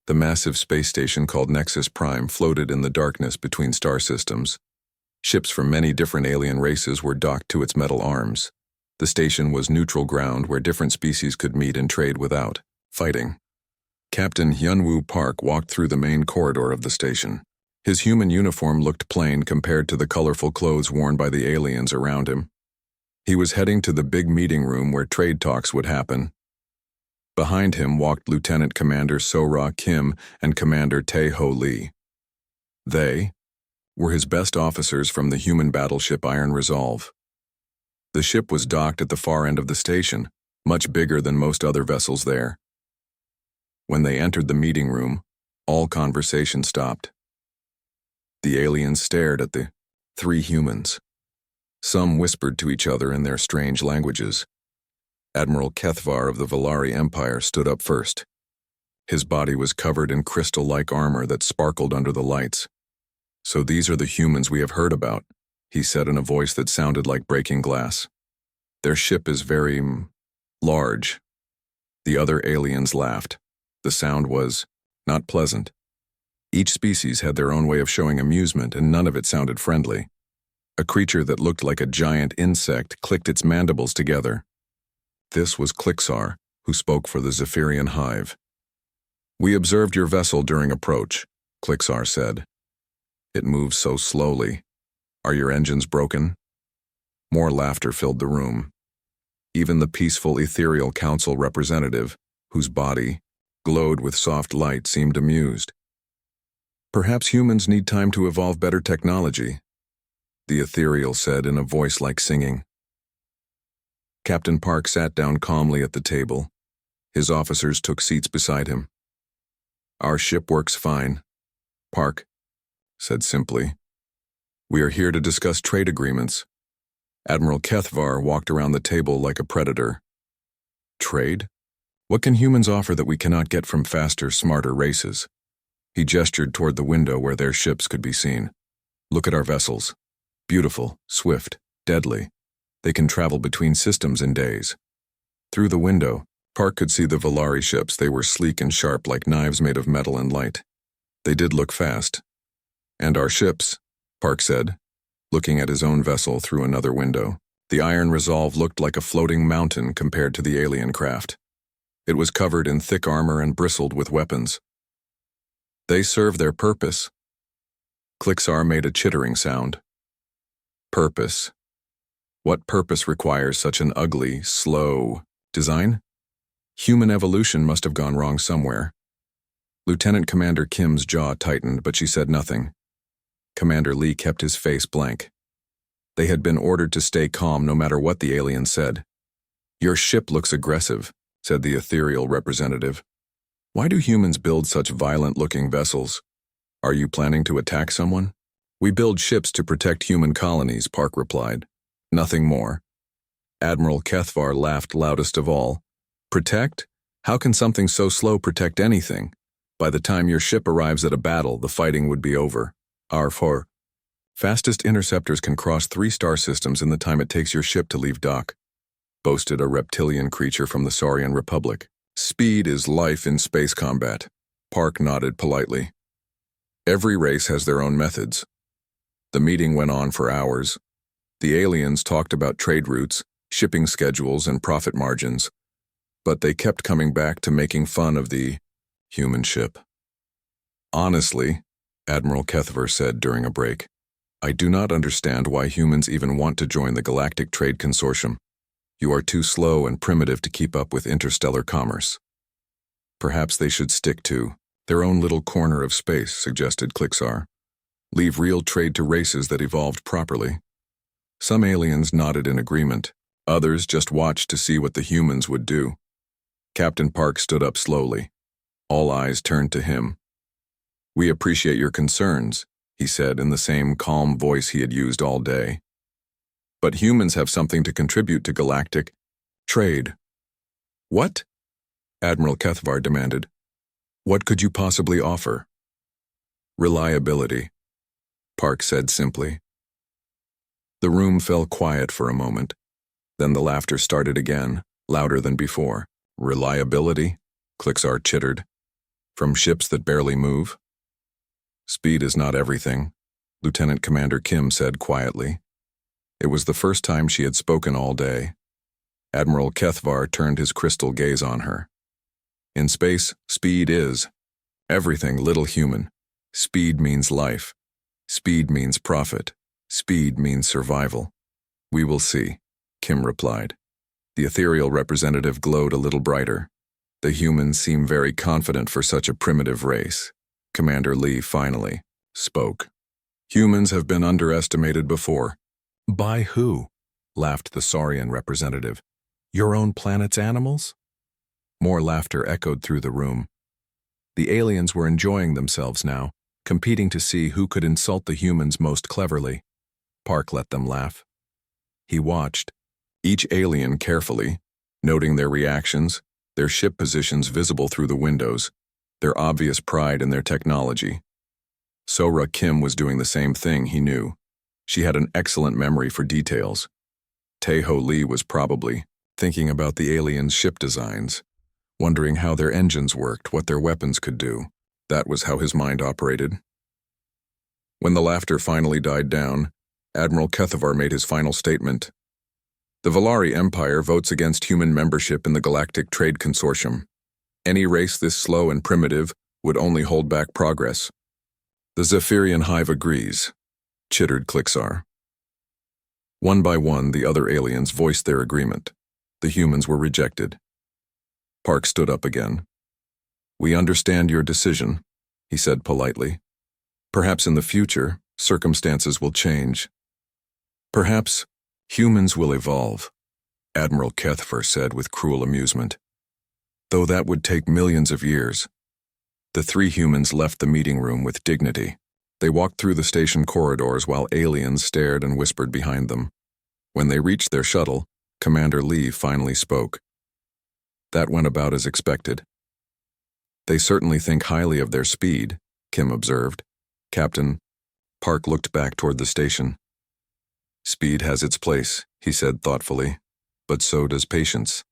The massive space station called Nexus Prime floated in the darkness between star systems. Ships from many different alien races were docked to its metal arms. The station was neutral ground where different species could meet and trade without fighting. Captain Hyunwoo Park walked through the main corridor of the station. His human uniform looked plain compared to the colorful clothes worn by the aliens around him. He was heading to the big meeting room where trade talks would happen. Behind him walked Lieutenant Commander So-Ra Kim and Commander Tae-Ho Lee. They were his best officers from the human battleship Iron Resolve. The ship was docked at the far end of the station, much bigger than most other vessels there. When they entered the meeting room, all conversation stopped. The aliens stared at the three humans. Some whispered to each other in their strange languages. Admiral Kethvar of the Valari Empire stood up first. His body was covered in crystal-like armor that sparkled under the lights. "So these are the humans we have heard about," he said in a voice that sounded like breaking glass. "Their ship is very large." The other aliens laughed. The sound was not pleasant. Each species had their own way of showing amusement, and none of it sounded friendly. A creature that looked like a giant insect clicked its mandibles together. This was Klixar, who spoke for the Zephyrian hive. "We observed your vessel during approach," Klixar said. "It moves so slowly. Are your engines broken?" More laughter filled the room. Even the peaceful ethereal council representative, whose body glowed with soft light, seemed amused. "Perhaps humans need time to evolve better technology," the ethereal said in a voice like singing. Captain Park sat down calmly at the table. His officers took seats beside him. "Our ship works fine," Park said simply. "We are here to discuss trade agreements." Admiral Kethvar walked around the table like a predator. "Trade? What can humans offer that we cannot get from faster, smarter races?" He gestured toward the window where their ships could be seen. "Look at our vessels. Beautiful, swift, deadly. They can travel between systems in days." Through the window, Park could see the Valari ships. They were sleek and sharp like knives made of metal and light. They did look fast. "And our ships," Park said, looking at his own vessel through another window. The Iron Resolve looked like a floating mountain compared to the alien craft. It was covered in thick armor and bristled with weapons. "They serve their purpose." Klixar made a chittering sound. "Purpose? What purpose requires such an ugly, slow design? Human evolution must have gone wrong somewhere." Lieutenant Commander Kim's jaw tightened, but she said nothing. Commander Lee kept his face blank. They had been ordered to stay calm no matter what the alien said. "Your ship looks aggressive," said the ethereal representative. "Why do humans build such violent-looking vessels? Are you planning to attack someone?" "We build ships to protect human colonies," Park replied. "Nothing more." Admiral Kethvar laughed loudest of all. "Protect? How can something so slow protect anything? By the time your ship arrives at a battle, the fighting would be over. Our fastest interceptors can cross 3 star systems in the time it takes your ship to leave dock," boasted a reptilian creature from the Saurian Republic. "Speed is life in space combat." Park nodded politely. "Every race has their own methods." The meeting went on for hours. The aliens talked about trade routes, shipping schedules, and profit margins, but they kept coming back to making fun of the human ship. "Honestly," Admiral Kethvar said during a break, "I do not understand why humans even want to join the Galactic Trade Consortium. You are too slow and primitive to keep up with interstellar commerce." "Perhaps they should stick to their own little corner of space," suggested Klixar. "Leave real trade to races that evolved properly." Some aliens nodded in agreement. Others just watched to see what the humans would do. Captain Park stood up slowly. All eyes turned to him. "We appreciate your concerns," he said in the same calm voice he had used all day. "But humans have something to contribute to galactic trade." "What?" Admiral Kethvar demanded. "What could you possibly offer?" "Reliability," Park said simply. The room fell quiet for a moment. Then the laughter started again, louder than before. "Reliability?" Klixar chittered. From ships that barely move? Speed is not everything, Lieutenant Commander Kim said quietly. It was the first time she had spoken all day. Admiral Kethvar turned his crystal gaze on her. In space, speed is everything, little human. Speed means life. Speed means profit. Speed means survival. We will see, Kim replied. The ethereal representative glowed a little brighter. The humans seem very confident for such a primitive race. Commander Lee finally spoke. Humans have been underestimated before. By who? Laughed the Saurian representative. Your own planet's animals? More laughter echoed through the room. The aliens were enjoying themselves now, competing to see who could insult the humans most cleverly. Park let them laugh. He watched, each alien carefully, noting their reactions, their ship positions visible through the windows, their obvious pride in their technology. Sora Kim was doing the same thing, he knew. She had an excellent memory for details. Taeho Lee was probably thinking about the aliens' ship designs, wondering how their engines worked, what their weapons could do. That was how his mind operated. When the laughter finally died down, Admiral Kethvar made his final statement. The Valari Empire votes against human membership in the Galactic Trade Consortium. Any race this slow and primitive would only hold back progress. The Zephyrian Hive agrees, chittered Klixar. One by one, the other aliens voiced their agreement. The humans were rejected. Park stood up again. We understand your decision, he said politely. Perhaps in the future, circumstances will change. Perhaps humans will evolve, Admiral Kethvar said with cruel amusement. Though that would take millions of years. The three humans left the meeting room with dignity. They walked through the station corridors while aliens stared and whispered behind them. When they reached their shuttle, Commander Lee finally spoke. That went about as expected. They certainly think highly of their speed, Kim observed. Captain, Park looked back toward the station. Speed has its place, he said thoughtfully, but so does patience.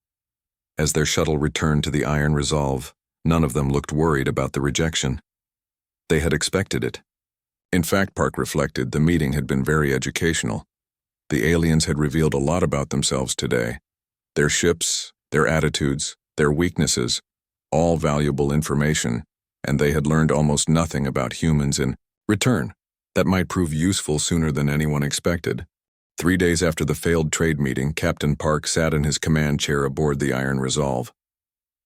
As their shuttle returned to the Iron Resolve, none of them looked worried about the rejection. They had expected it. In fact, Park reflected, the meeting had been very educational. The aliens had revealed a lot about themselves today. Their ships, their attitudes, their weaknesses, all valuable information, and they had learned almost nothing about humans in return. That might prove useful sooner than anyone expected. 3 days after the failed trade meeting, Captain Park sat in his command chair aboard the Iron Resolve.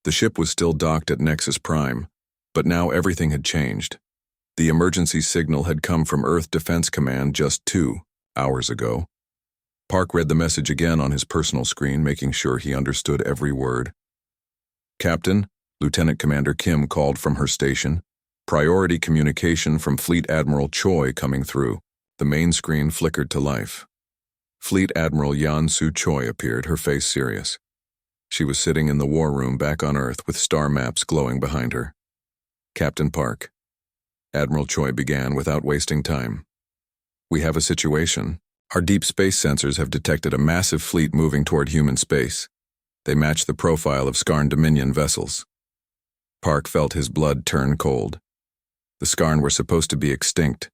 The ship was still docked at Nexus Prime, but now everything had changed. The emergency signal had come from Earth Defense Command just 2 hours ago. Park read the message again on his personal screen, making sure he understood every word. Captain, Lieutenant Commander Kim called from her station. Priority communication from Fleet Admiral Choi coming through. The main screen flickered to life. Fleet Admiral Yan Su Choi appeared, her face serious. She was sitting in the war room back on Earth with star maps glowing behind her. Captain Park. Admiral Choi began without wasting time. We have a situation. Our deep space sensors have detected a massive fleet moving toward human space. They match the profile of Skarn Dominion vessels. Park felt his blood turn cold. The Skarn were supposed to be extinct.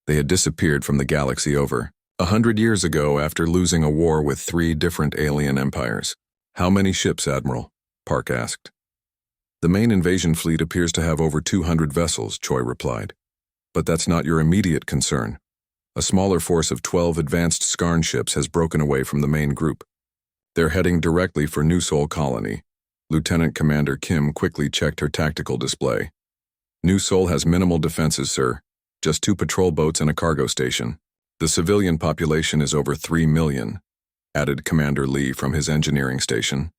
They had disappeared from the galaxy over 100 years ago after losing a war with 3 different alien empires. How many ships, Admiral? Park asked. The main invasion fleet appears to have over 200 vessels, Choi replied. But that's not your immediate concern. A smaller force of 12 advanced Skarn ships has broken away from the main group. They're heading directly for New Sol Colony. Lieutenant Commander Kim quickly checked her tactical display. New Sol has minimal defenses, sir. Just 2 patrol boats and a cargo station. The civilian population is over 3 million, added Commander Lee from his engineering station.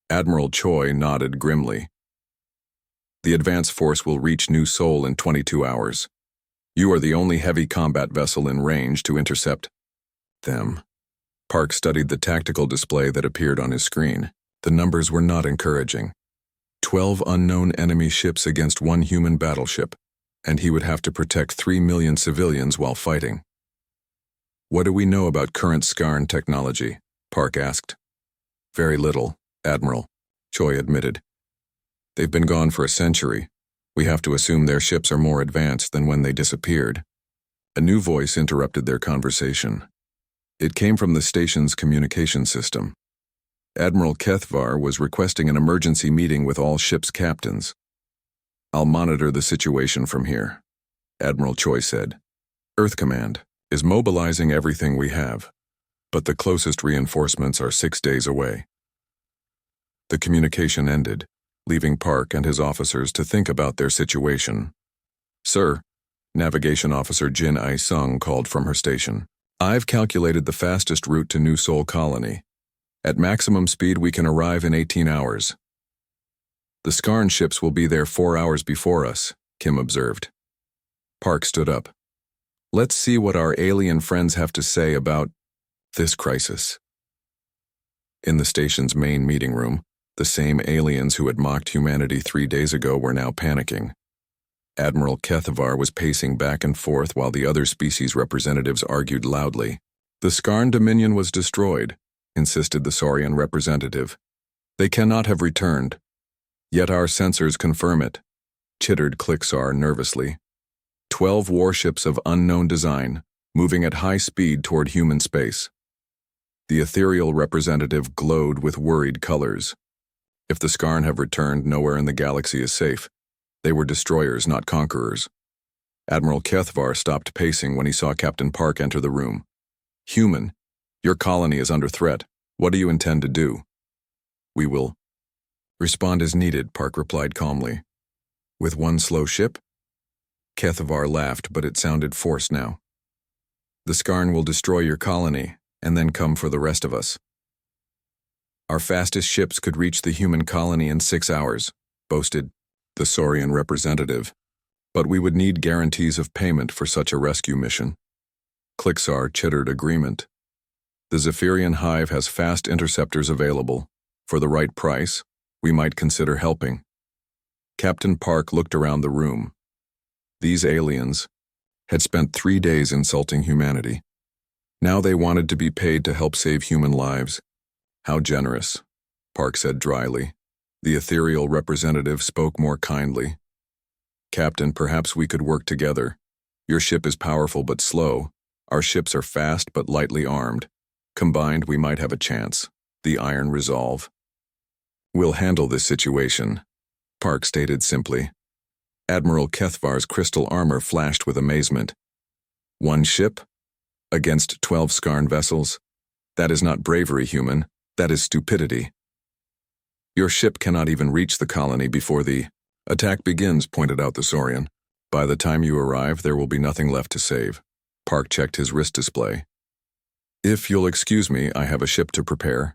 Admiral Choi nodded grimly. The advance force will reach New Sol in 22 hours. You are the only heavy combat vessel in range to intercept them. Park studied the tactical display that appeared on his screen. The numbers were not encouraging. 12 unknown enemy ships against 1 human battleship, and he would have to protect 3 million civilians while fighting. What do we know about current Skarn technology? Park asked. Very little, Admiral, Choi admitted. They've been gone for a century, We have to assume their ships are more advanced than when they disappeared. A new voice interrupted their conversation. It came from the station's communication system. Admiral Kethvar was requesting an emergency meeting with all ship's captains. "I'll monitor the situation from here," Admiral Choi said. "Earth Command is mobilizing everything we have, but the closest reinforcements are 6 days away." The communication ended, leaving Park and his officers to think about their situation. "Sir," Navigation Officer Jin Ai-sung called from her station, "I've calculated the fastest route to New Sol Colony. At maximum speed we can arrive in 18 hours. The Skarn ships will be there 4 hours before us," Kim observed. Park stood up. "Let's see what our alien friends have to say about this crisis." In the station's main meeting room, the same aliens who had mocked humanity 3 days ago were now panicking. Admiral Kethvar was pacing back and forth while the other species representatives argued loudly. "The Skarn Dominion was destroyed," insisted the Saurian representative. "They cannot have returned. Yet our sensors confirm it," chittered Klixar nervously. 12 warships of unknown design, moving at high speed toward human space. The ethereal representative glowed with worried colors. If the Skarn have returned, nowhere in the galaxy is safe. They were destroyers, not conquerors. Admiral Kethvar stopped pacing when he saw Captain Park enter the room. "Human, your colony is under threat. What do you intend to do?" "We will respond as needed," Park replied calmly. "With one slow ship?" Kethvar laughed, but it sounded forced now. "The Skarn will destroy your colony, and then come for the rest of us. Our fastest ships could reach the human colony in 6 hours, boasted the Saurian representative, but we would need guarantees of payment for such a rescue mission. Klixar chittered agreement. The Zephyrian Hive has fast interceptors available. For the right price, we might consider helping. Captain Park looked around the room. These aliens had spent 3 days insulting humanity. Now they wanted to be paid to help save human lives. How generous, Park said dryly. The ethereal representative spoke more kindly. Captain, perhaps we could work together. Your ship is powerful but slow. Our ships are fast but lightly armed. Combined, we might have a chance. The iron resolve. We'll handle this situation, Park stated simply. Admiral Kethvar's crystal armor flashed with amazement. One ship? Against 12 Skarn vessels? That is not bravery, human. That is stupidity. Your ship cannot even reach the colony before the attack begins, pointed out the Saurian. By the time you arrive, there will be nothing left to save. Park checked his wrist display. If you'll excuse me, I have a ship to prepare.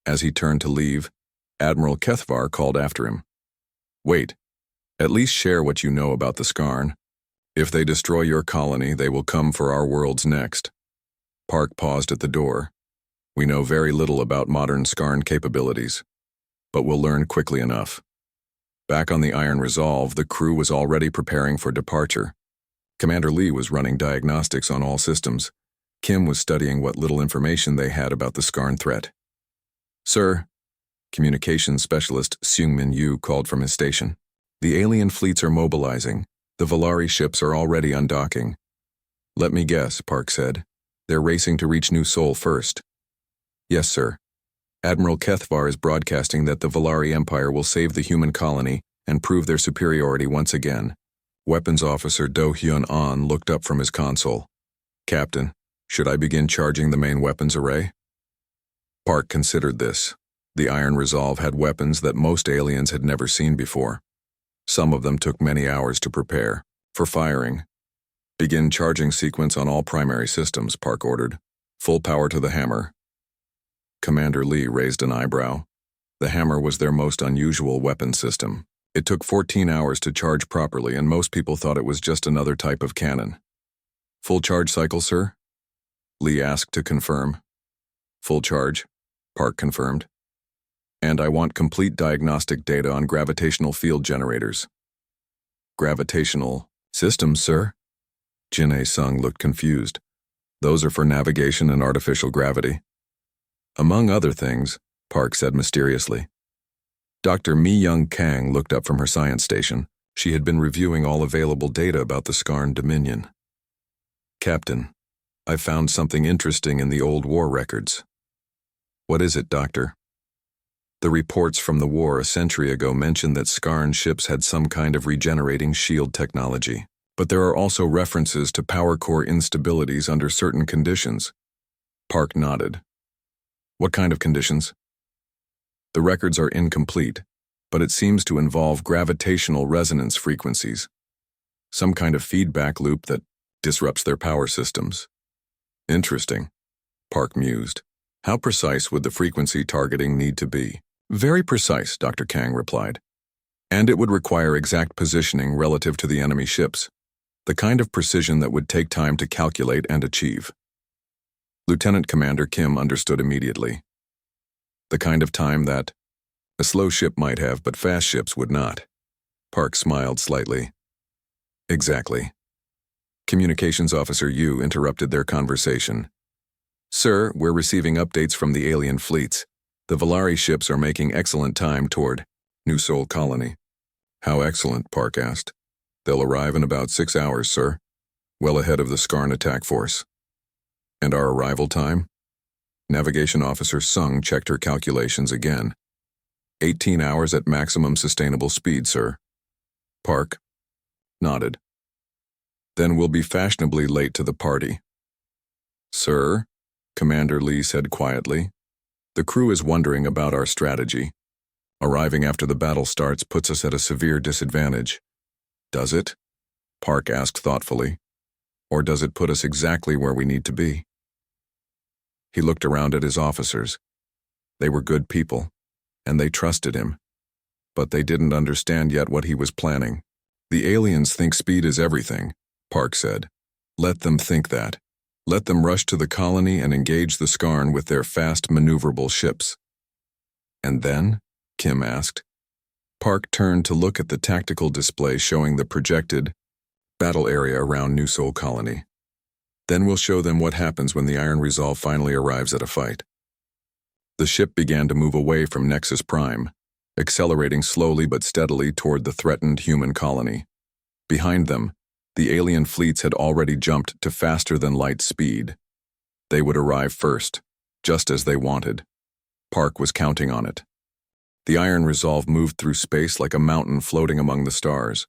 As he turned to leave, Admiral Kethvar called after him. Wait. At least share what you know about the Skarn. If they destroy your colony, they will come for our worlds next. Park paused at the door. We know very little about modern Skarn capabilities, but we'll learn quickly enough. Back on the Iron Resolve, the crew was already preparing for departure. Commander Lee was running diagnostics on all systems. Kim was studying what little information they had about the Skarn threat. Sir, Communications Specialist Seung-Min Yu called from his station. The alien fleets are mobilizing. The Valari ships are already undocking. Let me guess, Park said. They're racing to reach New Sol first. Yes, sir. Admiral Kethvar is broadcasting that the Valari Empire will save the human colony and prove their superiority once again. Weapons Officer Do Hyun-an looked up from his console. Captain, should I begin charging the main weapons array? Park considered this. The Iron Resolve had weapons that most aliens had never seen before. Some of them took many hours to prepare. For firing, begin charging sequence on all primary systems, Park ordered. Full power to the hammer. Commander Lee raised an eyebrow. The hammer was their most unusual weapon system. It took 14 hours to charge properly, and most people thought it was just another type of cannon. Full charge cycle, sir? Lee asked to confirm. Full charge, Park confirmed. And I want complete diagnostic data on gravitational field generators. Gravitational systems, sir? Jin A-sung looked confused. Those are for navigation and artificial gravity. Among other things, Park said mysteriously. Dr. Mi-Young Kang looked up from her science station. She had been reviewing all available data about the Skarn Dominion. "Captain, I found something interesting in the old war records." "What is it, Doctor?" "The reports from the war a century ago mentioned that Skarn ships had some kind of regenerating shield technology. But there are also references to power core instabilities under certain conditions." Park nodded. "What kind of conditions?" "The records are incomplete, but it seems to involve gravitational resonance frequencies, some kind of feedback loop that disrupts their power systems." "Interesting," Park mused. "How precise would the frequency targeting need to be?" "Very precise," Dr. Kang replied. "And it would require exact positioning relative to the enemy ships, the kind of precision that would take time to calculate and achieve." Lieutenant Commander Kim understood immediately. "The kind of time that a slow ship might have, but fast ships would not." Park smiled slightly. "Exactly." Communications Officer Yu interrupted their conversation. "Sir, we're receiving updates from the alien fleets. The Valari ships are making excellent time toward New Sol Colony." "How excellent?" Park asked. "They'll arrive in about 6 hours, sir. Well ahead of the Skarn attack force." "And our arrival time?" Navigation Officer Sung checked her calculations again. 18 hours at maximum sustainable speed, sir." Park nodded. "Then we'll be fashionably late to the party." "Sir," Commander Lee said quietly, "the crew is wondering about our strategy. Arriving after the battle starts puts us at a severe disadvantage." "Does it?" Park asked thoughtfully. "Or does it put us exactly where we need to be?" He looked around at his officers. They were good people, and they trusted him. But they didn't understand yet what he was planning. "The aliens think speed is everything," Park said. "Let them think that. Let them rush to the colony and engage the Skarn with their fast, maneuverable ships." "And then?" Kim asked. Park turned to look at the tactical display showing the projected battle area around New Sol Colony. "Then we'll show them what happens when the Iron Resolve finally arrives at a fight." The ship began to move away from Nexus Prime, accelerating slowly but steadily toward the threatened human colony. Behind them, the alien fleets had already jumped to faster-than-light speed. They would arrive first, just as they wanted. Park was counting on it. The Iron Resolve moved through space like a mountain floating among the stars.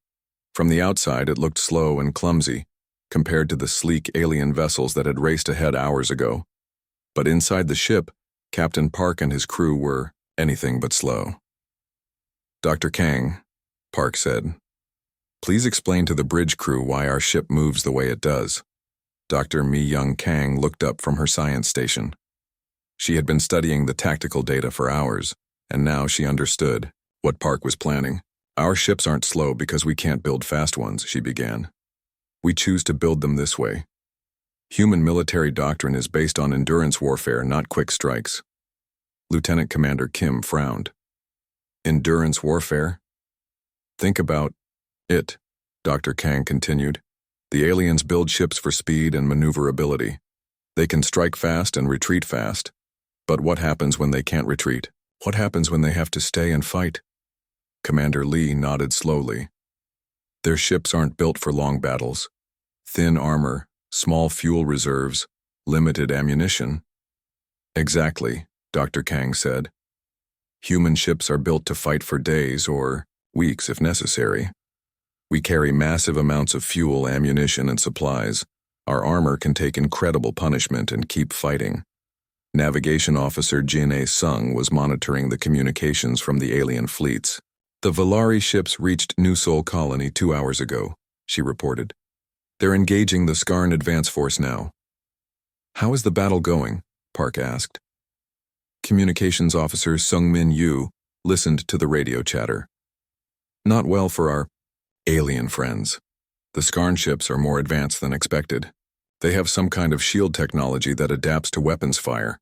From the outside, it looked slow and clumsy, compared to the sleek alien vessels that had raced ahead hours ago. But inside the ship, Captain Park and his crew were anything but slow. "Dr. Kang," Park said, "please explain to the bridge crew why our ship moves the way it does." Dr. Mi-Young Kang looked up from her science station. She had been studying the tactical data for hours, and now she understood what Park was planning. "Our ships aren't slow because we can't build fast ones," she began. "We choose to build them this way. Human military doctrine is based on endurance warfare, not quick strikes." Lieutenant Commander Kim frowned. "Endurance warfare? Think about it," Dr. Kang continued. "The aliens build ships for speed and maneuverability. They can strike fast and retreat fast. But what happens when they can't retreat? What happens when they have to stay and fight?" Commander Lee nodded slowly. "Their ships aren't built for long battles. Thin armor, small fuel reserves, limited ammunition." "Exactly," Dr. Kang said. "Human ships are built to fight for days or weeks if necessary. We carry massive amounts of fuel, ammunition, and supplies. Our armor can take incredible punishment and keep fighting." Navigation Officer Jin A. Sung was monitoring the communications from the alien fleets. "The Valari ships reached New Sol Colony 2 hours ago," she reported. "They're engaging the Skarn advance force now." "How is the battle going?" Park asked. Communications Officer Sung-Min Yu listened to the radio chatter. "Not well for our alien friends. The Skarn ships are more advanced than expected. They have some kind of shield technology that adapts to weapons fire."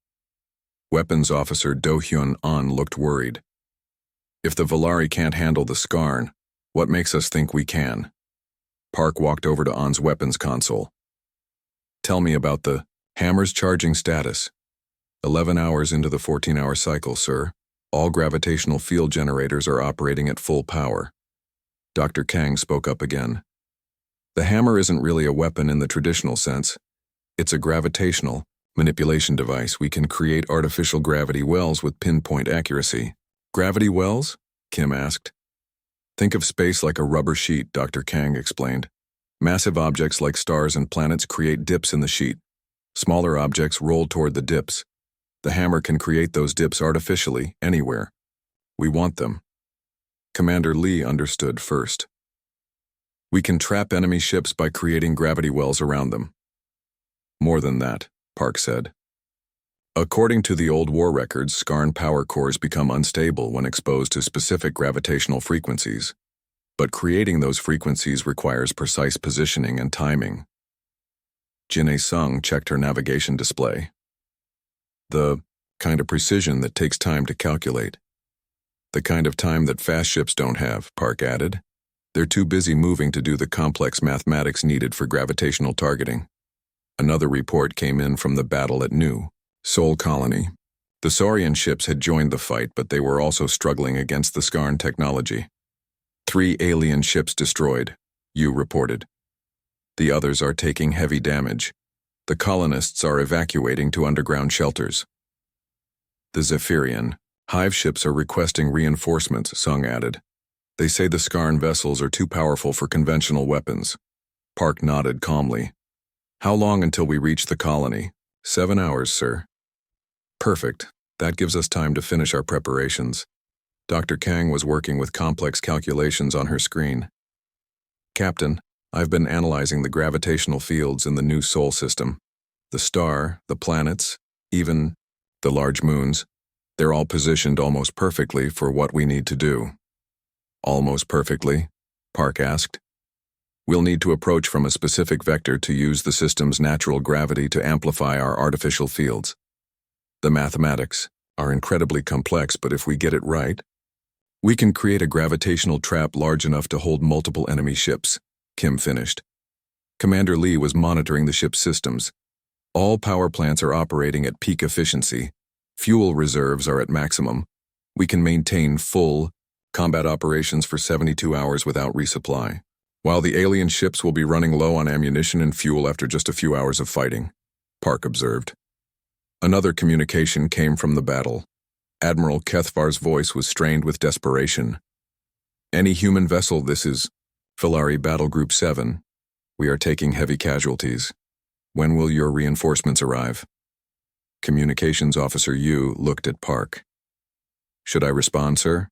Weapons Officer Do-Hyun An looked worried. "If the Valari can't handle the Skarn, what makes us think we can?" Park walked over to An's weapons console. "Tell me about the hammer's charging status." 11 hours into the 14-hour cycle, sir. All gravitational field generators are operating at full power. Dr. Kang spoke up again. The hammer isn't really a weapon in the traditional sense. It's a gravitational manipulation device. We can create artificial gravity wells with pinpoint accuracy. Gravity wells? Kim asked. Think of space like a rubber sheet, Dr. Kang explained. Massive objects like stars and planets create dips in the sheet. Smaller objects roll toward the dips. The hammer can create those dips artificially, anywhere. We want them. Commander Lee understood first. We can trap enemy ships by creating gravity wells around them. More than that, Park said. According to the old war records, Skarn power cores become unstable when exposed to specific gravitational frequencies. But creating those frequencies requires precise positioning and timing. Jin'e Sung checked her navigation display. The kind of precision that takes time to calculate. The kind of time that fast ships don't have, Park added. They're too busy moving to do the complex mathematics needed for gravitational targeting. Another report came in from the battle at New Sol Colony. The Saurian ships had joined the fight, but they were also struggling against the Skarn technology. 3 alien ships destroyed, Yu reported. The others are taking heavy damage. The colonists are evacuating to underground shelters. The Zephyrian Hive ships are requesting reinforcements, Sung added. They say the Skarn vessels are too powerful for conventional weapons. Park nodded calmly. How long until we reach the colony? 7 hours, sir. Perfect. That gives us time to finish our preparations. Dr. Kang was working with complex calculations on her screen. Captain, I've been analyzing the gravitational fields in the new Sol system. The star, the planets, even the large moons, they're all positioned almost perfectly for what we need to do. Almost perfectly? Park asked. We'll need to approach from a specific vector to use the system's natural gravity to amplify our artificial fields. The mathematics are incredibly complex, but if we get it right, we can create a gravitational trap large enough to hold multiple enemy ships, Kim finished. Commander Lee was monitoring the ship's systems. All power plants are operating at peak efficiency. Fuel reserves are at maximum. We can maintain full combat operations for 72 hours without resupply, while the alien ships will be running low on ammunition and fuel after just a few hours of fighting, Park observed. Another communication came from the battle. Admiral Kethvar's voice was strained with desperation. Any human vessel, this is Filari Battle Group 7. We are taking heavy casualties. When will your reinforcements arrive? Communications Officer Yu looked at Park. Should I respond, sir?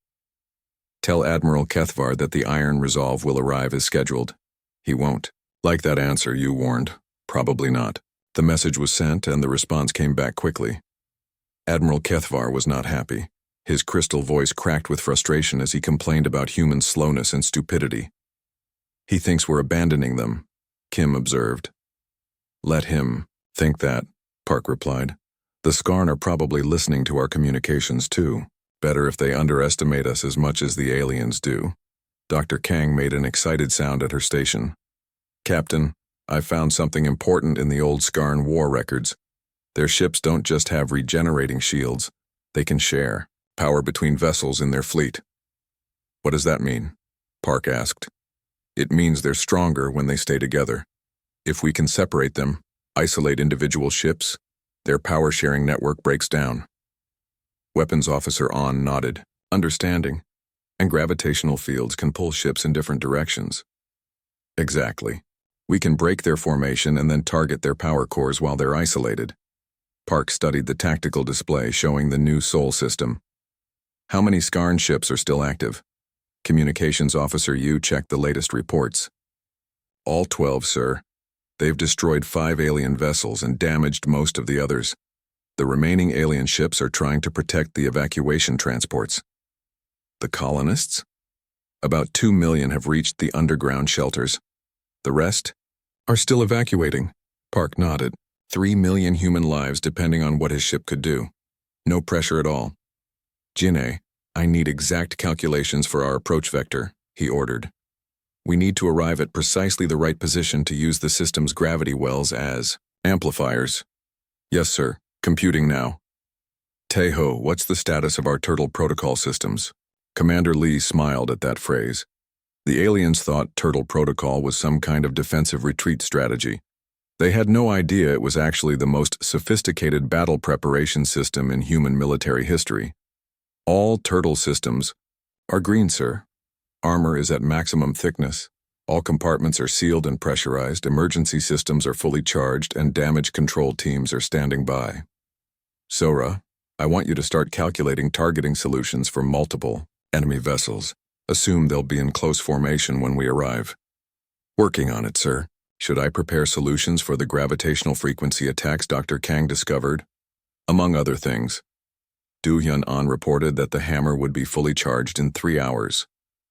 Tell Admiral Kethvar that the Iron Resolve will arrive as scheduled. He won't. Like that answer, Yu warned. Probably not. The message was sent and the response came back quickly. Admiral Kethvar was not happy. His crystal voice cracked with frustration as he complained about human slowness and stupidity. He thinks we're abandoning them, Kim observed. Let him think that, Park replied. The Skarn are probably listening to our communications too. Better if they underestimate us as much as the aliens do. Dr. Kang made an excited sound at her station. Captain, I found something important in the old Skarn war records. Their ships don't just have regenerating shields. They can share power between vessels in their fleet. What does that mean? Park asked. It means they're stronger when they stay together. If we can separate them, isolate individual ships, their power-sharing network breaks down. Weapons Officer On nodded, understanding, and gravitational fields can pull ships in different directions. Exactly. We can break their formation and then target their power cores while they're isolated. Park studied the tactical display showing the new Sol system. How many Skarn ships are still active? Communications Officer Yu checked the latest reports. All 12, sir. They've destroyed 5 alien vessels and damaged most of the others. The remaining alien ships are trying to protect the evacuation transports. The colonists? About 2 million have reached the underground shelters. The rest are still evacuating. Park nodded. 3 million human lives depending on what his ship could do. No pressure at all. Jin'e, I need exact calculations for our approach vector, he ordered. We need to arrive at precisely the right position to use the system's gravity wells as amplifiers. Yes, sir. Computing now. Taeho, what's the status of our turtle protocol systems? Commander Lee smiled at that phrase. The aliens thought Turtle Protocol was some kind of defensive retreat strategy. They had no idea it was actually the most sophisticated battle preparation system in human military history. All Turtle systems are green, sir. Armor is at maximum thickness. All compartments are sealed and pressurized, emergency systems are fully charged, and damage control teams are standing by. Sora, I want you to start calculating targeting solutions for multiple enemy vessels. Assume they'll be in close formation when we arrive. Working on it, sir. Should I prepare solutions for the gravitational frequency attacks Dr. Kang discovered? Among other things. Du Hyun-an reported that the hammer would be fully charged in 3 hours.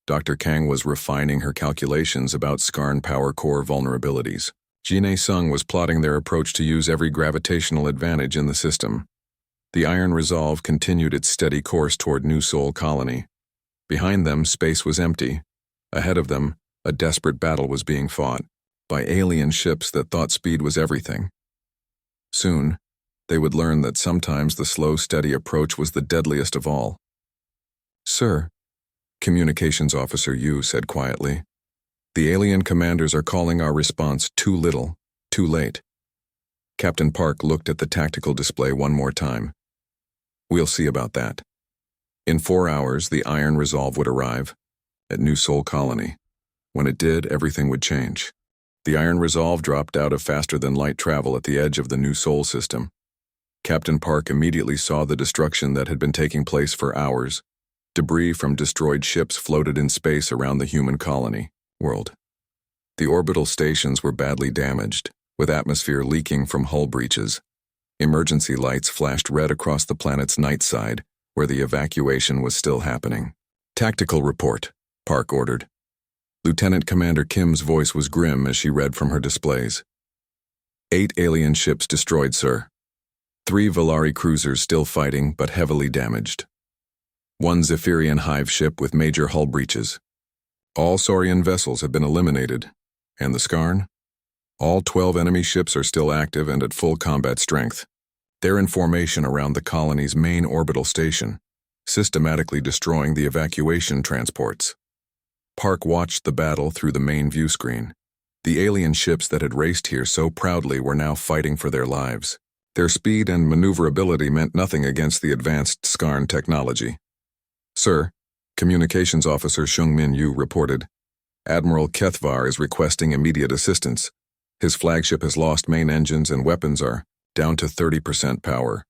Dr. Kang was refining her calculations about Skarn power core vulnerabilities. Jin Sung was plotting their approach to use every gravitational advantage in the system. The Iron Resolve continued its steady course toward New Sol Colony. Behind them, space was empty. Ahead of them, a desperate battle was being fought by alien ships that thought speed was everything. Soon, they would learn that sometimes the slow, steady approach was the deadliest of all. Sir, Communications Officer Yu said quietly, the alien commanders are calling our response too little, too late. Captain Park looked at the tactical display one more time. We'll see about that. In 4 hours, the Iron Resolve would arrive at New Sol Colony. When it did, everything would change. The Iron Resolve dropped out of faster-than-light travel at the edge of the New Sol system. Captain Park immediately saw the destruction that had been taking place for hours. Debris from destroyed ships floated in space around the human colony world. The orbital stations were badly damaged, with atmosphere leaking from hull breaches. Emergency lights flashed red across the planet's night side, where the evacuation was still happening. Tactical report, Park ordered. Lieutenant Commander Kim's voice was grim as she read from her displays. 8 alien ships destroyed, sir. 3 Valari cruisers still fighting but heavily damaged. 1 Zephyrian hive ship with major hull breaches. All Saurian vessels have been eliminated. And the Skarn? All 12 enemy ships are still active and at full combat strength. They're in formation around the colony's main orbital station, systematically destroying the evacuation transports. Park watched the battle through the main view screen. The alien ships that had raced here so proudly were now fighting for their lives. Their speed and maneuverability meant nothing against the advanced Skarn technology. Sir, Communications Officer Shungmin Yu reported, Admiral Kethvar is requesting immediate assistance. His flagship has lost main engines and weapons are down to 30% power.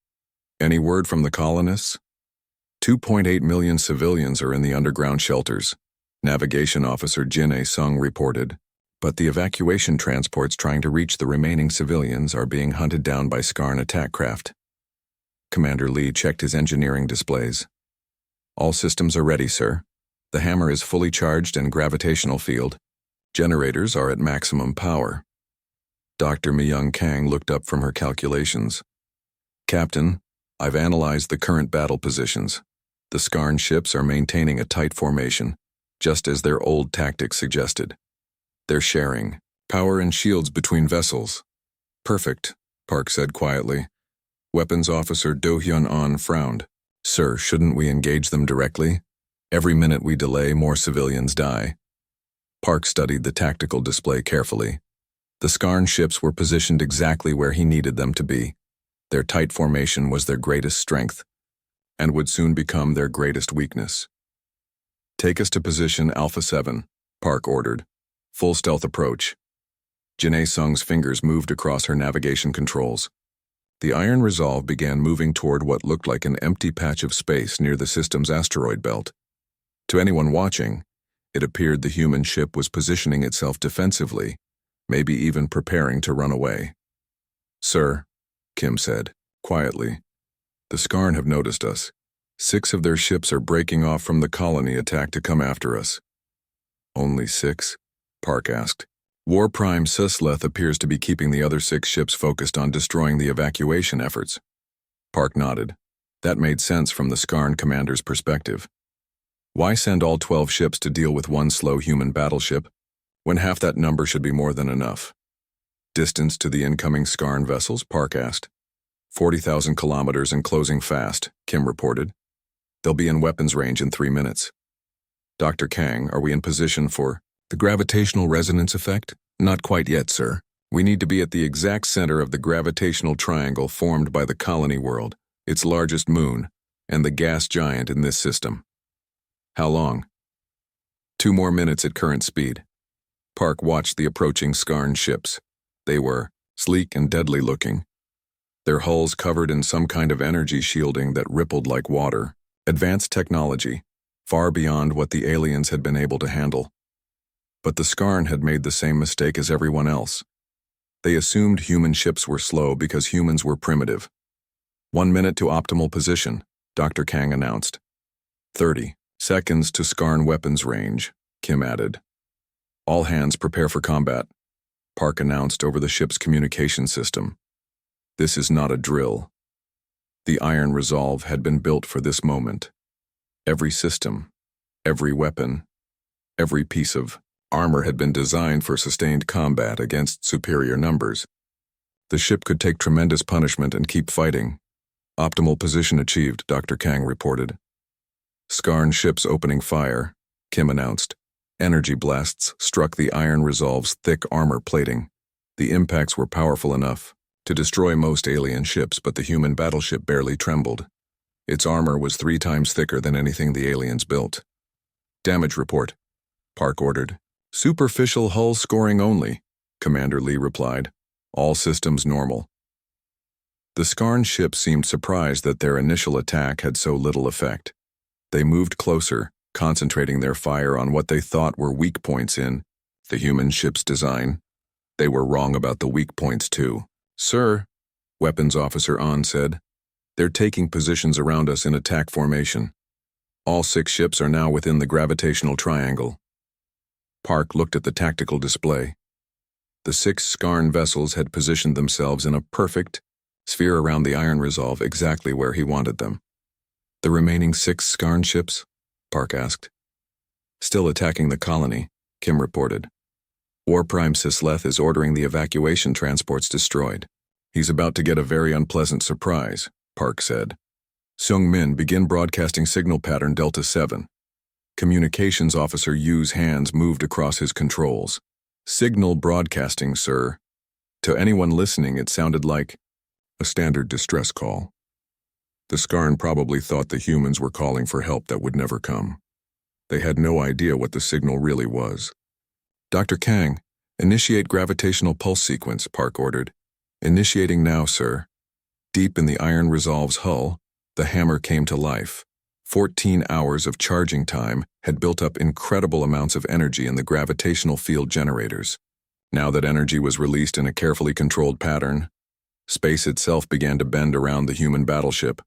Any word from the colonists? 2.8 million civilians are in the underground shelters, Navigation Officer Jin Sung reported, but the evacuation transports trying to reach the remaining civilians are being hunted down by Skarn attack craft. Commander Lee checked his engineering displays. All systems are ready, sir. The hammer is fully charged and gravitational field. Generators are at maximum power. Dr. Myung Kang looked up from her calculations. Captain, I've analyzed the current battle positions. The Skarn ships are maintaining a tight formation, just as their old tactics suggested. They're sharing power and shields between vessels. Perfect, Park said quietly. Weapons Officer Do Hyun-an frowned. Sir, shouldn't we engage them directly? Every minute we delay, more civilians die. Park studied the tactical display carefully. The Skarn ships were positioned exactly where he needed them to be. Their tight formation was their greatest strength, and would soon become their greatest weakness. Take us to position Alpha 7, Park ordered. Full stealth approach. Jin Sung's fingers moved across her navigation controls. The Iron Resolve began moving toward what looked like an empty patch of space near the system's asteroid belt. To anyone watching, it appeared the human ship was positioning itself defensively, maybe even preparing to run away. Sir, Kim said, quietly, the Skarn have noticed us. 6 of their ships are breaking off from the colony attack to come after us. Only 6? Park asked. War Prime Susleth appears to be keeping the other 6 ships focused on destroying the evacuation efforts. Park nodded. That made sense from the Skarn commander's perspective. Why send all 12 ships to deal with one slow human battleship, when half that number should be more than enough? Distance to the incoming Skarn vessels, Park asked. 40,000 kilometers and closing fast, Kim reported. They'll be in weapons range in 3 minutes. Dr. Kang, are we in position for the gravitational resonance effect? Not quite yet, sir. We need to be at the exact center of the gravitational triangle formed by the colony world, its largest moon, and the gas giant in this system. How long? 2 more minutes at current speed. Park watched the approaching Skarn ships. They were sleek and deadly looking, their hulls covered in some kind of energy shielding that rippled like water. Advanced technology, far beyond what the aliens had been able to handle. But the Skarn had made the same mistake as everyone else. They assumed human ships were slow because humans were primitive. 1 minute to optimal position, Dr. Kang announced. 30 seconds to Skarn weapons range, Kim added. All hands prepare for combat, Park announced over the ship's communication system. This is not a drill. The Iron Resolve had been built for this moment. Every system, every weapon, every piece of armor had been designed for sustained combat against superior numbers. The ship could take tremendous punishment and keep fighting. Optimal position achieved, Dr. Kang reported. Skarn ships opening fire, Kim announced. Energy blasts struck the Iron Resolve's thick armor plating. The impacts were powerful enough to destroy most alien ships, but the human battleship barely trembled. Its armor was 3 times thicker than anything the aliens built. Damage report, Park ordered. Superficial hull scoring only, Commander Lee replied. All systems normal. The Skarn ships seemed surprised that their initial attack had so little effect. They moved closer, concentrating their fire on what they thought were weak points in the human ship's design. They were wrong about the weak points too. Sir, Weapons Officer An said, they're taking positions around us in attack formation. All 6 ships are now within the gravitational triangle. Park looked at the tactical display. The 6 Skarn vessels had positioned themselves in a perfect sphere around the Iron Resolve, exactly where he wanted them. The remaining 6 Skarn ships? Park asked. Still attacking the colony, Kim reported. War Prime Sisleth is ordering the evacuation transports destroyed. He's about to get a very unpleasant surprise, Park said. Seung Min, begin broadcasting signal pattern Delta 7. Communications Officer Yu's hands moved across his controls. Signal broadcasting, sir. To anyone listening, it sounded like a standard distress call. The Skarn probably thought the humans were calling for help that would never come. They had no idea what the signal really was. Dr. Kang, initiate gravitational pulse sequence, Park ordered. Initiating now, sir. Deep in the Iron Resolve's hull, the hammer came to life. 14 hours of charging time had built up incredible amounts of energy in the gravitational field generators. Now that energy was released in a carefully controlled pattern, space itself began to bend around the human battleship.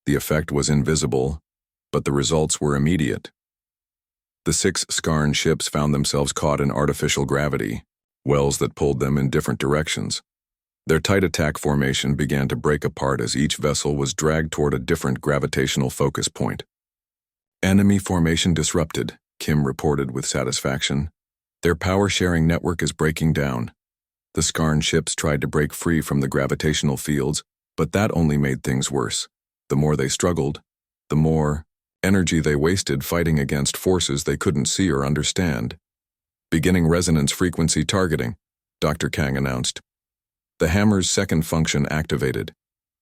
The effect was invisible, but the results were immediate. The 6 Skarn ships found themselves caught in artificial gravity, wells that pulled them in different directions. Their tight attack formation began to break apart as each vessel was dragged toward a different gravitational focus point. Enemy formation disrupted, Kim reported with satisfaction. Their power-sharing network is breaking down. The Skarn ships tried to break free from the gravitational fields, but that only made things worse. The more they struggled, the more energy they wasted fighting against forces they couldn't see or understand. Beginning resonance frequency targeting, Dr. Kang announced. The hammer's second function activated.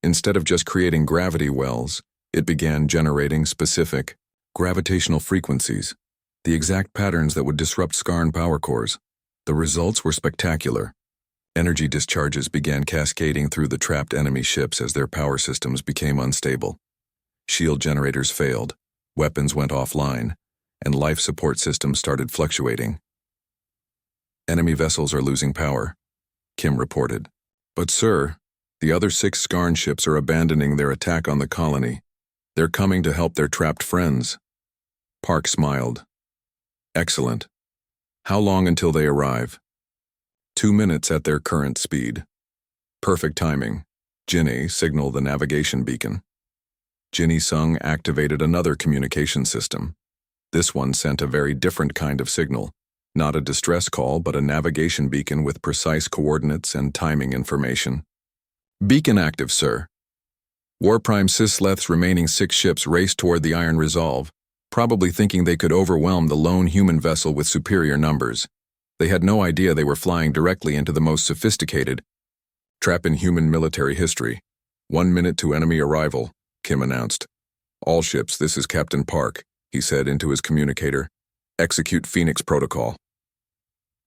Instead of just creating gravity wells, it began generating specific gravitational frequencies, the exact patterns that would disrupt Skarn power cores. The results were spectacular. Energy discharges began cascading through the trapped enemy ships as their power systems became unstable. Shield generators failed, weapons went offline, and life support systems started fluctuating. Enemy vessels are losing power, Kim reported. But sir, the other 6 Skarn ships are abandoning their attack on the colony. They're coming to help their trapped friends. Park smiled. Excellent. How long until they arrive? 2 minutes at their current speed. Perfect timing. Jinny signaled the navigation beacon. Jinny Sung activated another communication system. This one sent a very different kind of signal. Not a distress call, but a navigation beacon with precise coordinates and timing information. Beacon active, sir. War Prime Sisleth's remaining 6 ships raced toward the Iron Resolve. probably thinking they could overwhelm the lone human vessel with superior numbers. They had no idea they were flying directly into the most sophisticated trap in human military history. 1 minute to enemy arrival, Kim announced. All ships, this is Captain Park, he said into his communicator. Execute Phoenix Protocol.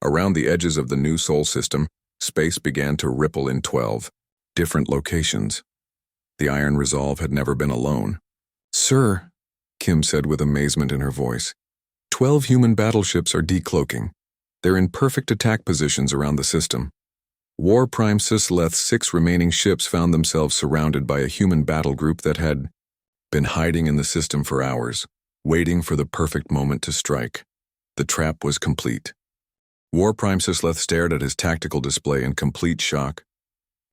Around the edges of the new Sol system, space began to ripple in 12 different locations. The Iron Resolve had never been alone. Sir, Kim said with amazement in her voice, 12 human battleships are decloaking. They're in perfect attack positions around the system. War Prime Sisleth's 6 remaining ships found themselves surrounded by a human battle group that had been hiding in the system for hours, waiting for the perfect moment to strike. The trap was complete. War Prime Sisleth stared at his tactical display in complete shock.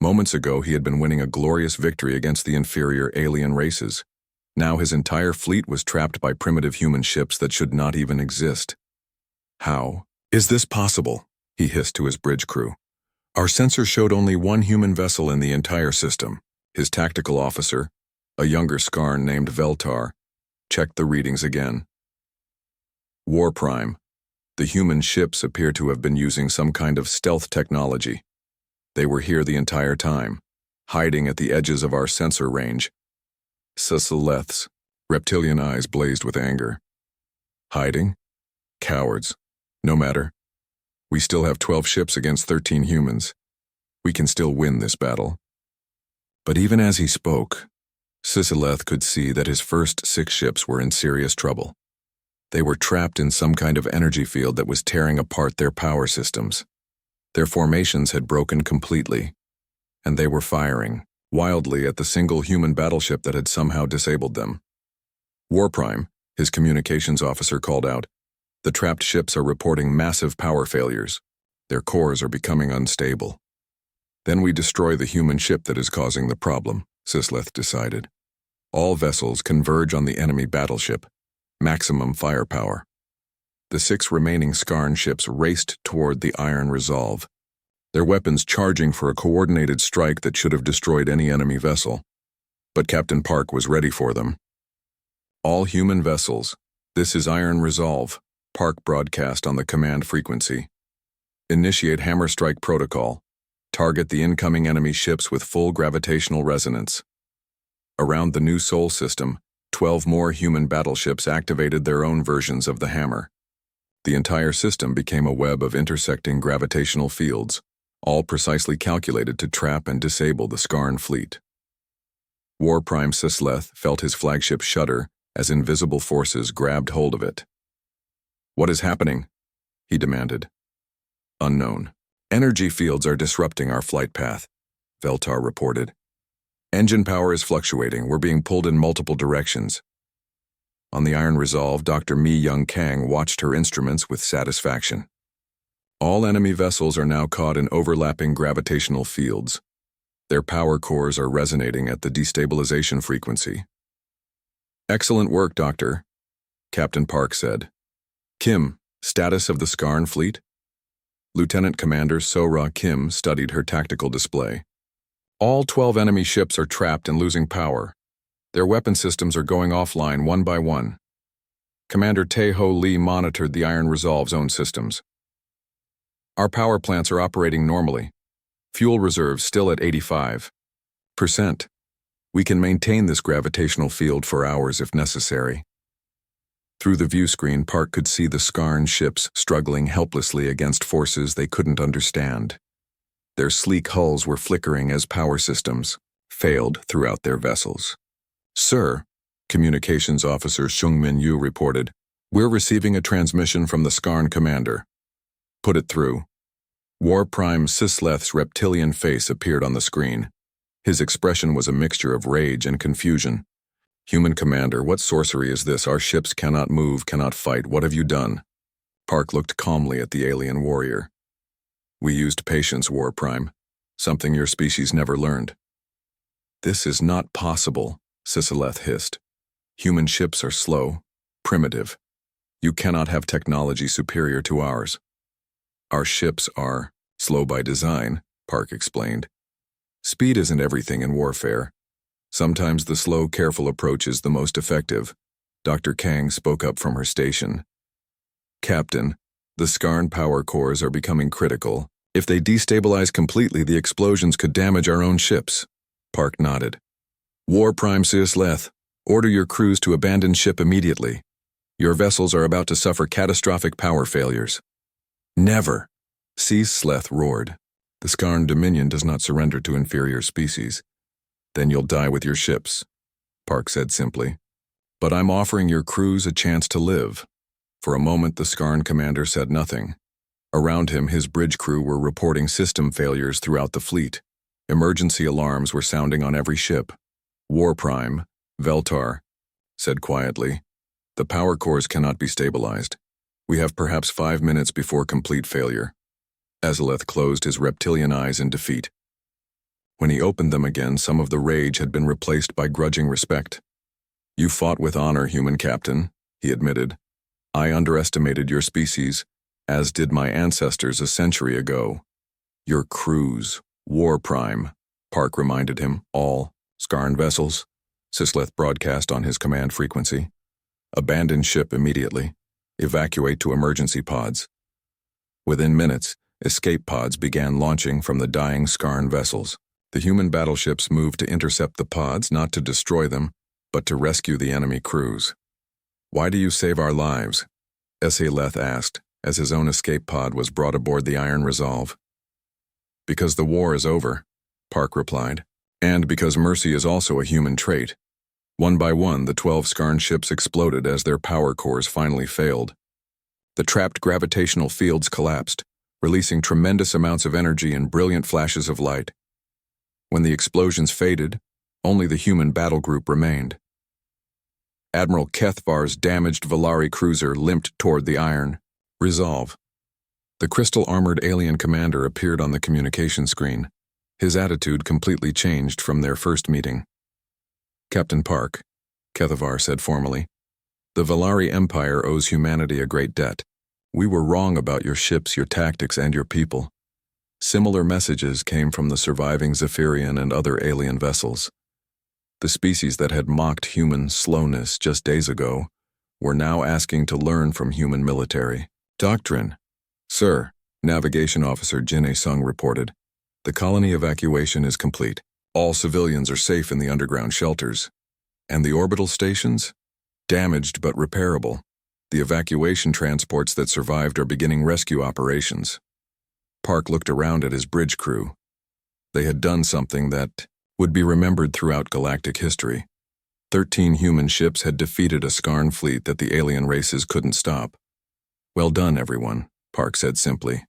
Moments ago, he had been winning a glorious victory against the inferior alien races. Now his entire fleet was trapped by primitive human ships that should not even exist. How is this possible? He hissed to his bridge crew. Our sensor showed only one human vessel in the entire system. His tactical officer, a younger Skarn named Veltar, checked the readings again. War Prime. The human ships appear to have been using some kind of stealth technology. They were here the entire time, hiding at the edges of our sensor range. Sisleth's reptilian eyes blazed with anger. Hiding? Cowards. No matter. We still have 12 ships against 13 humans. We can still win this battle. But even as he spoke, Sisleth could see that his first 6 ships were in serious trouble. They were trapped in some kind of energy field that was tearing apart their power systems. Their formations had broken completely, and they were firing wildly at the single human battleship that had somehow disabled them. War Prime, his communications officer, called out, "The trapped ships are reporting massive power failures. Their cores are becoming unstable." Then we destroy the human ship that is causing the problem, Sisleth decided. All vessels converge on the enemy battleship. Maximum firepower. The 6 remaining Skarn ships raced toward the Iron Resolve, their weapons charging for a coordinated strike that should have destroyed any enemy vessel. But Captain Park was ready for them. All human vessels, this is Iron Resolve, Park broadcast on the command frequency. Initiate hammer strike protocol. Target the incoming enemy ships with full gravitational resonance. Around the new Sol system, 12 more human battleships activated their own versions of the hammer. The entire system became a web of intersecting gravitational fields, all precisely calculated to trap and disable the Skarn fleet. War Prime Sisleth felt his flagship shudder as invisible forces grabbed hold of it. "What is happening?" he demanded. "Unknown. Energy fields are disrupting our flight path," Veltar reported. "Engine power is fluctuating. We're being pulled in multiple directions." On the Iron Resolve, Dr. Mi Young Kang watched her instruments with satisfaction. All enemy vessels are now caught in overlapping gravitational fields. Their power cores are resonating at the destabilization frequency. "Excellent work, Doctor," Captain Park said. "Kim, status of the Skarn fleet?" Lieutenant Commander So-Ra Kim studied her tactical display. "All 12 enemy ships are trapped and losing power. Their weapon systems are going offline one by one." Commander Tae-Ho Lee monitored the Iron Resolve's own systems. "Our power plants are operating normally. Fuel reserves still at 85%. We can maintain this gravitational field for hours if necessary." Through the view screen, Park could see the Skarn ships struggling helplessly against forces they couldn't understand. Their sleek hulls were flickering as power systems failed throughout their vessels. "Sir," Communications Officer Shungmin Yu reported, "we're receiving a transmission from the Skarn commander." "Put it through." War Prime Sisleth's reptilian face appeared on the screen. His expression was a mixture of rage and confusion. "Human commander, what sorcery is this? Our ships cannot move, cannot fight. What have you done?" Park looked calmly at the alien warrior. "We used patience, War Prime. Something your species never learned." "This is not possible," Sisleth hissed. "Human ships are slow, primitive. You cannot have technology superior to ours." "Our ships are slow by design," Park explained. "Speed isn't everything in warfare. Sometimes the slow, careful approach is the most effective. Dr. Kang spoke up from her station. Captain, the Skarn power cores are becoming critical. If they destabilize completely, the explosions could damage our own ships. Park nodded. War Prime Leth, order your crews to abandon ship immediately. Your vessels are about to suffer catastrophic power failures. Never! Sleth roared. The Skarn Dominion does not surrender to inferior species. Then you'll die with your ships, Park said simply. But I'm offering your crews a chance to live. For a moment, the Skarn commander said nothing. Around him, his bridge crew were reporting system failures throughout the fleet. Emergency alarms were sounding on every ship. War Prime, Veltar, said quietly, the power cores cannot be stabilized. We have perhaps 5 minutes before complete failure. Azaleth closed his reptilian eyes in defeat. When he opened them again, some of the rage had been replaced by grudging respect. You fought with honor, human captain, he admitted. I underestimated your species, as did my ancestors a century ago. Your crews, War Prime, Park reminded him, all Skarn vessels, Sisleth broadcast on his command frequency. Abandon ship immediately. Evacuate to emergency pods. Within minutes, escape pods began launching from the dying Skarn vessels. The human battleships moved to intercept the pods, not to destroy them, but to rescue the enemy crews. Why do you save our lives? Leth asked, as his own escape pod was brought aboard the Iron Resolve. Because the war is over, Park replied, and because mercy is also a human trait. One by one, the 12 Skarn ships exploded as their power cores finally failed. The trapped gravitational fields collapsed, releasing tremendous amounts of energy and brilliant flashes of light. When the explosions faded, only the human battle group remained. Admiral Kethvar's damaged Valari cruiser limped toward the Iron Resolve. The crystal-armored alien commander appeared on the communication screen. His attitude completely changed from their first meeting. Captain Park, Kethvar said formally, the Valari Empire owes humanity a great debt. We were wrong about your ships, your tactics, and your people. Similar messages came from the surviving Zephyrian and other alien vessels. The species that had mocked human slowness just days ago were now asking to learn from human military doctrine. Sir, Navigation Officer Jin A-sung reported, the colony evacuation is complete. All civilians are safe in the underground shelters. And the orbital stations? Damaged but repairable. The evacuation transports that survived are beginning rescue operations. Park looked around at his bridge crew. They had done something that would be remembered throughout galactic history. 13 human ships had defeated a Skarn fleet that the alien races couldn't stop. Well done, everyone, Park said simply.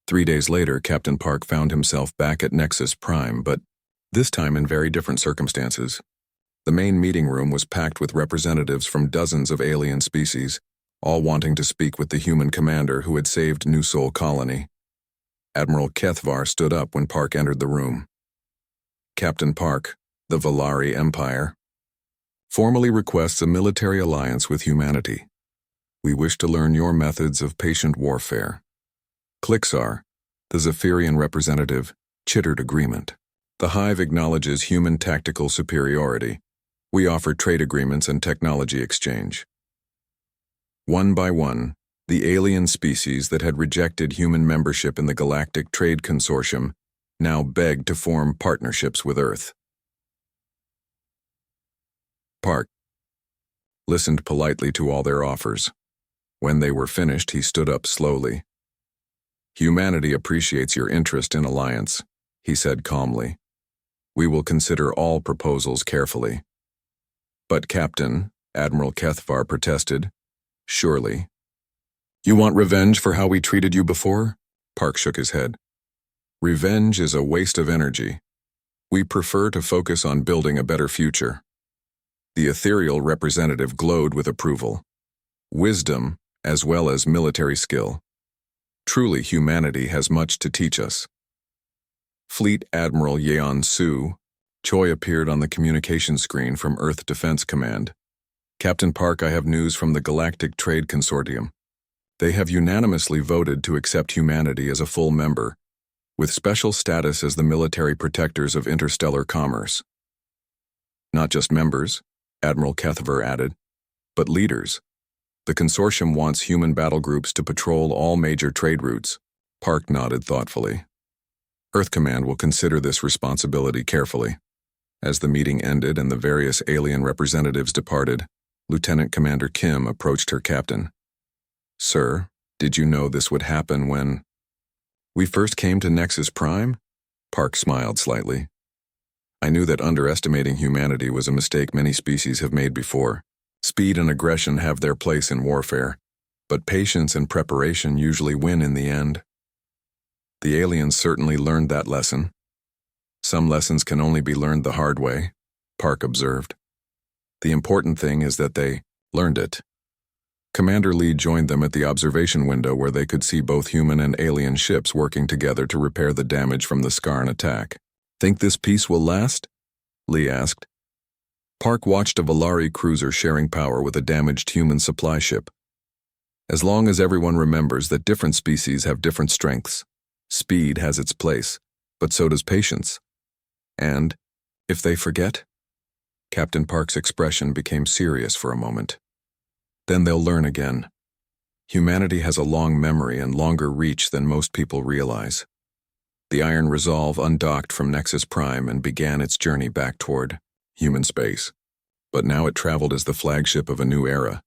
3 days later, Captain Park found himself back at Nexus Prime, but this time in very different circumstances. The main meeting room was packed with representatives from dozens of alien species, all wanting to speak with the human commander who had saved New Sol Colony. Admiral Kethvar stood up when Park entered the room. Captain Park, the Valari Empire, formally requests a military alliance with humanity. We wish to learn your methods of patient warfare. Klixar, the Zephyrian representative, chittered agreement. The Hive acknowledges human tactical superiority. We offer trade agreements and technology exchange. One by one, the alien species that had rejected human membership in the Galactic Trade Consortium now begged to form partnerships with Earth. Park listened politely to all their offers. When they were finished, he stood up slowly. Humanity appreciates your interest in alliance, he said calmly. We will consider all proposals carefully. But Captain, Admiral Kethvar protested, surely. You want revenge for how we treated you before? Park shook his head. Revenge is a waste of energy. We prefer to focus on building a better future. The ethereal representative glowed with approval. Wisdom, as well as military skill. Truly, humanity has much to teach us. Fleet Admiral Yeon Su, Choi appeared on the communication screen from Earth Defense Command. Captain Park, I have news from the Galactic Trade Consortium. They have unanimously voted to accept humanity as a full member, with special status as the military protectors of interstellar commerce. Not just members, Admiral Kethvar added, But leaders. The consortium wants human battle groups to patrol all major trade routes. Park nodded thoughtfully. Earth Command will consider this responsibility carefully. As the meeting ended and the various alien representatives departed, Lieutenant Commander Kim approached her captain. "Sir, did you know this would happen when we first came to Nexus Prime?" Park smiled slightly. "I knew that underestimating humanity was a mistake many species have made before. Speed and aggression have their place in warfare, but patience and preparation usually win in the end." The aliens certainly learned that lesson. "Some lessons can only be learned the hard way," Park observed. "The important thing is that they learned it." Commander Lee joined them at the observation window where they could see both human and alien ships working together to repair the damage from the Skarn attack. "Think this peace will last?" Lee asked. Park watched a Valari cruiser sharing power with a damaged human supply ship. "As long as everyone remembers that different species have different strengths. Speed has its place, but so does patience. And if they forget?" Captain Park's expression became serious for a moment. "Then they'll learn again. Humanity has a long memory and longer reach than most people realize." The Iron Resolve undocked from Nexus Prime and began its journey back toward human space. But now it traveled as the flagship of a new era,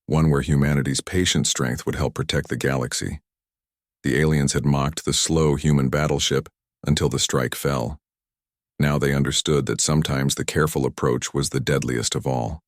one where humanity's patient strength would help protect the galaxy. The aliens had mocked the slow human battleship until the strike fell. Now they understood that sometimes the careful approach was the deadliest of all.